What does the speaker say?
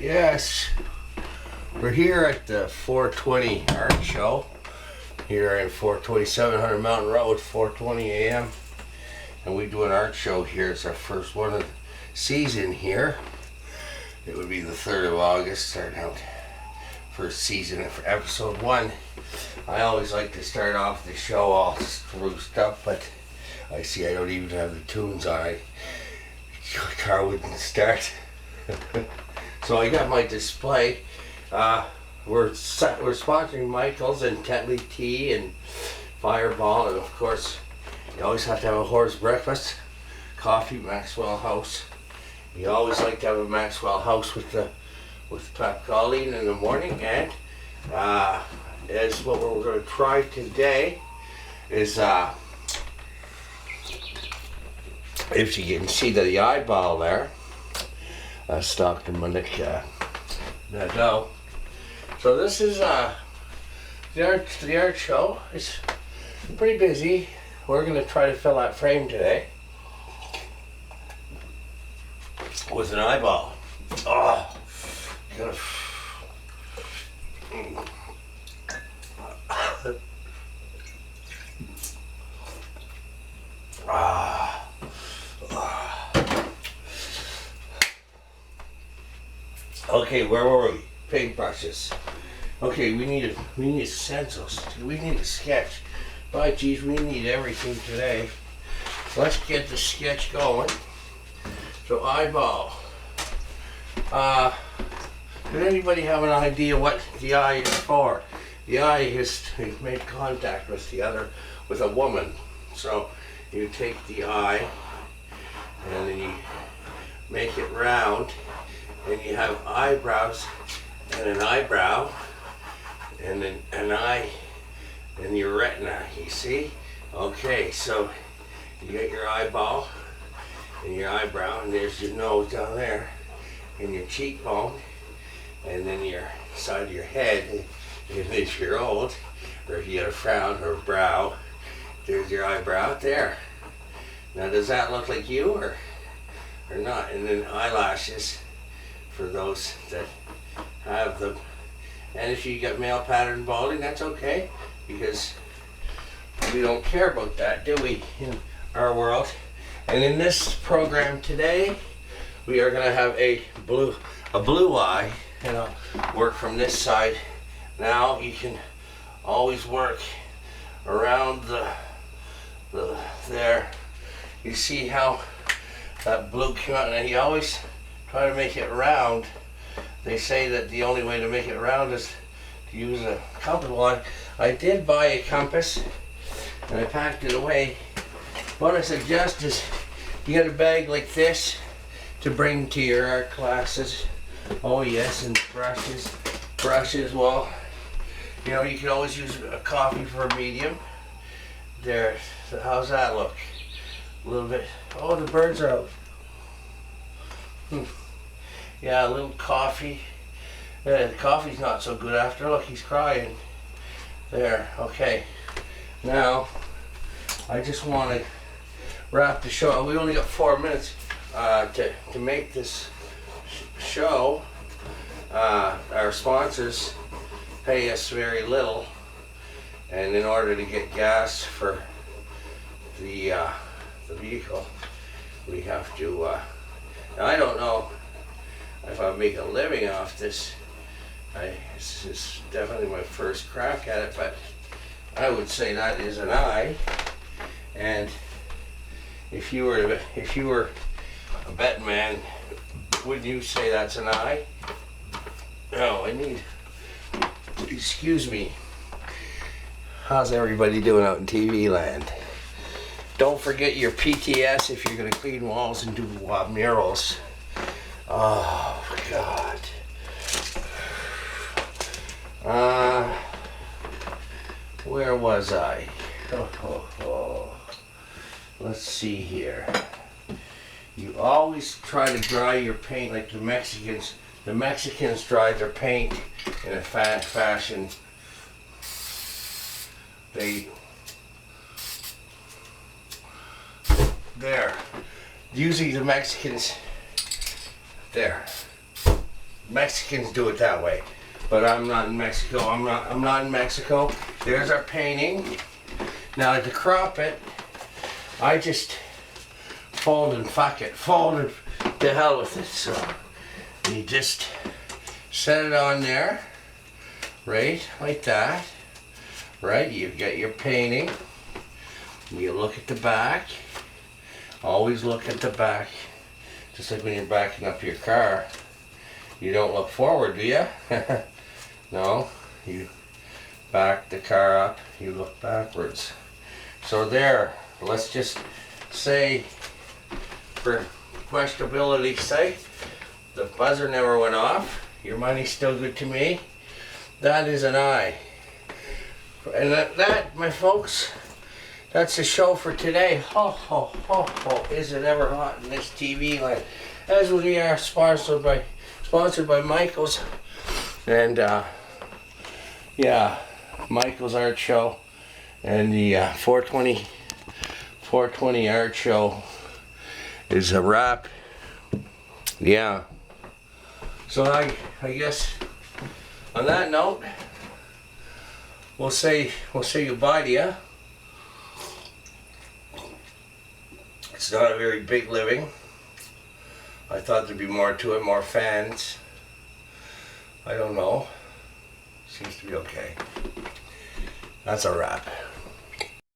Yes, we're here at the 420 art show here in 42700 Mountain Road, 4:20 a.m. and we do an art show here. It's our first one of the season here. It would be the 3rd of August, starting out first season for episode 1. I always like to start off the show all spruced up, but I see I don't even have the tunes on. Car wouldn't start. So I got my display. We're sponsoring Michael's and Tetley Tea and Fireball, and of course you always have to have a horse breakfast. Coffee, Maxwell House. You always like to have a Maxwell House with choline in the morning, and as what we're going to try today is if you can see the eyeball there, Stockton Monique Nadeau. So this is the art show. It's pretty busy. We're going to try to fill that frame today with an eyeball. Oh, gotta. Okay, where were we? Paintbrushes. Okay, we need stencils. We need a sketch. By geez, we need everything today. Let's get the sketch going. So eyeball. Does anybody have an idea what the eye is for? The eye is to make contact with a woman. So you take the eye and then you make it round, and you have eyebrows and an eyebrow and then an eye and your retina, you see? Okay, so you get your eyeball and your eyebrow, and there's your nose down there and your cheekbone, and then your side of your head. And if you're old, or if you got a frown or a brow, there's your eyebrow there. Now does that look like you or not? And then eyelashes for those that have them. And if you got male pattern balding, that's okay, because we don't care about that, do we, in our world? And in this program today, we are going to have a blue eye, and I'll work from this side. Now you can always work around the there. You see how that blue came out, and you always try to make it round. They say that the only way to make it round is to use a compass. Well, I did buy a compass and I packed it away. What I suggest is you get a bag like this to bring to your art classes. Oh yes, and brushes, well, you know, you can always use a coffee for a medium. There, so how's that look? A little bit, oh, the birds are out. Yeah, a little coffee. The coffee's not so good after. Look, he's crying. There, okay. Now, I just want to wrap the show. We only got 4 minutes to make this show. Our sponsors pay us very little, and in order to get gas for the vehicle, we have to. Now I don't know if I make a living off this. This is definitely my first crack at it, but I would say that is an eye. And if you were a betting man, wouldn't you say that's an eye? No, excuse me. How's everybody doing out in TV land? Don't forget your PTS if you're going to clean walls and do murals. Oh, God. Where was I? Let's see here. You always try to dry your paint like the Mexicans. The Mexicans dry their paint in a fashion. There. Usually the Mexicans, there. Mexicans do it that way, but I'm not in Mexico. I'm not in Mexico. There's our painting. Now to crop it, I just fold and fuck it. Fold it to hell with it. So you just set it on there, right, like that. Right, you get your painting. You look at the back. Always look at the back. Just like when you're backing up your car. You don't look forward, do you? No, you back the car up, you look backwards. So there, let's just say, for questionability's sake, the buzzer never went off. Your money's still good to me. That is an eye. And that, my folks, that's the show for today. Ho, ho, ho, ho. Is it ever hot in this TV land? As we are sponsored by Michael's. And, yeah, Michael's Art Show. And the 420 Art Show is a wrap. Yeah. So I guess on that note, we'll say goodbye to you. It's not a very big living. I thought there'd be more to it, more fans. I don't know. Seems to be okay. That's a wrap.